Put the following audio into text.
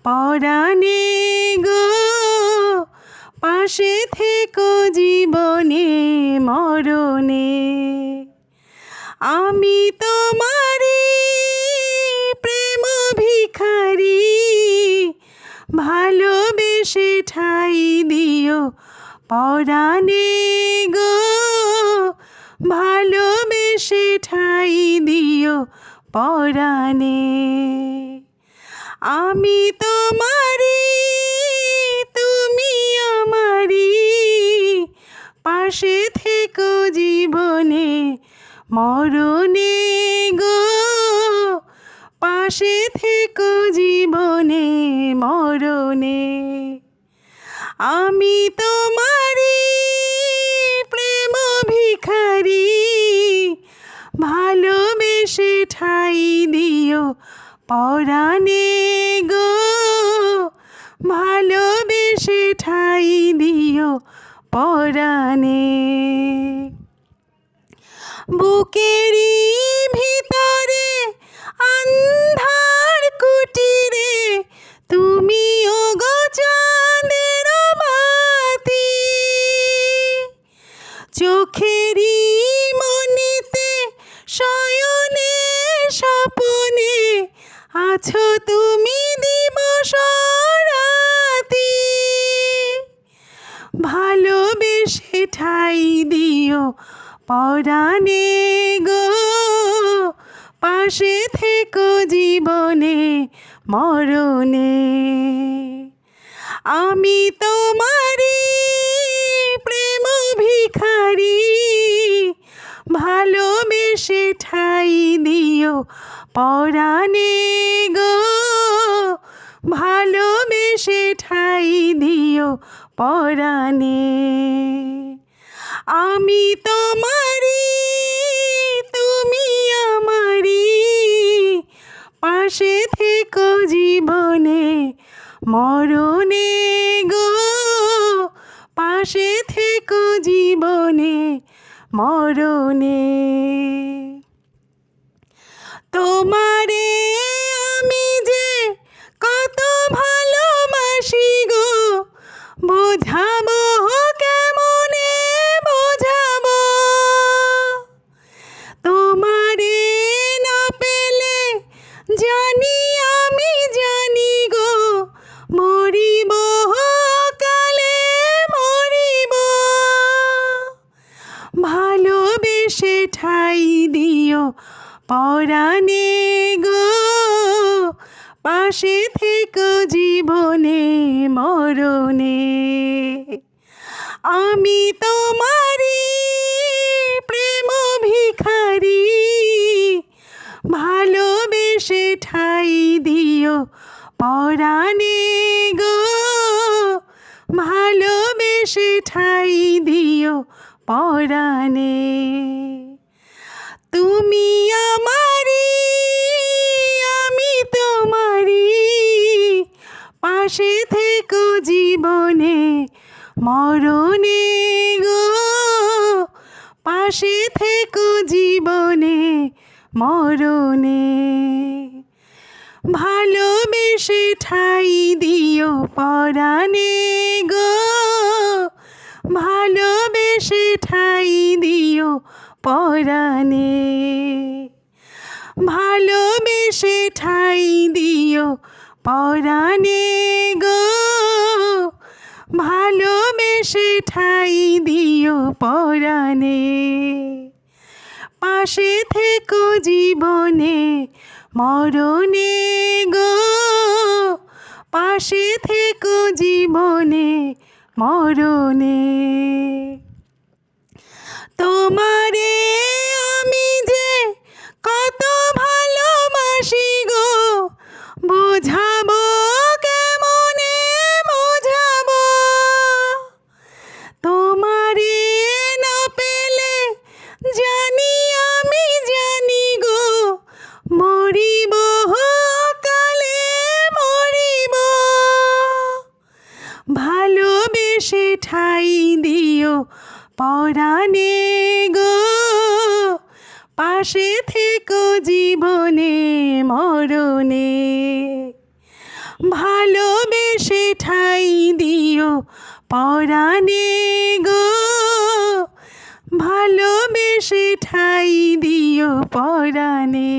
পরাণে গো, পাশে থেকো জীবনে মরণে। আমি তোমারি প্রেম ভিখারি, ভালোবেসে ঠাই দিও পরাণে গো, ভালোবেসে ঠাই দিও পরাণে। আমি তোমারি তুমি আমারি, পাশে থেকো জীবনে মরণে গো, পাশে থেকো জীবনে মরণে। আমি তোমারি প্রেম ভিখারি, ভালোবেসে ঠাই দিও পরাণে গো, ভালোবেসে ঠাই দিও পরাণে। বুকেরই ভিতরে আন্ধার কুটিরে তুমি ওগো চাঁদের বাতি, চোখেরই মনিতে শয়নে স্বপনে আছো তুমি দিবস রাতি। ভালোবেসে ঠাই দিও পরাণে গো, পাশে থেকো জীবনে মরণে। আমি তোমারি প্রেম ভিখারি, ভালোবেসে ঠাই দিও পরাণে গো, ভালোবেসে ঠাই দিও পরাণে। আমি তোমারি তুমি আমারি, পাশে থেকো জীবনে মরণে গো, পাশে থেকো জীবনে মরণে। তোমারে আমি যে কত ভালোবাসি গো, বোঝাবো কেমনে বোঝাবো। তোমারে না পেলে জানি আমি জানি গো, মরিব কালে মরিব। ভালোবেসে ঠাই দিও পরাণে গো, পাশে থেকো জীবনে মরণে। আমি তোমারি প্রেম ভিখারি, ভালোবেসে ঠাই দিও পরাণে গো, ভালোবেসে ঠাই দিও পরাণে। তুমি আমারি আমি তোমারি, পাশে থেকো জীবনে মরণে গো, পাশে থেকো জীবনে মরণে। ভালোবেসে ঠাই দিও পরাণে গো, ভালোবেসে ঠাই দিও পরাণে। ভালোবেসে ঠাই দিও পরাণে গো, ভালোবেসে ঠাই দিও পরাণে। পাশে থেকো জীবনে মরণে গো, পাশে থেকো জীবনে মরণে। তোমারে আমি যে কত ভালোবাসি গো, বোঝাবো কেমনে বোঝাবো। তোমারে না পেলে জানি আমি জানি গো, মরিব কালে মরিব। ভালোবেসে ঠাই দিও পরাণে গো, পাশে থেকো জীবনে মরণে। ভালোবেসে ঠাই দিও পরাণে গো, ভালোবেসে ঠাই দিও পরাণে।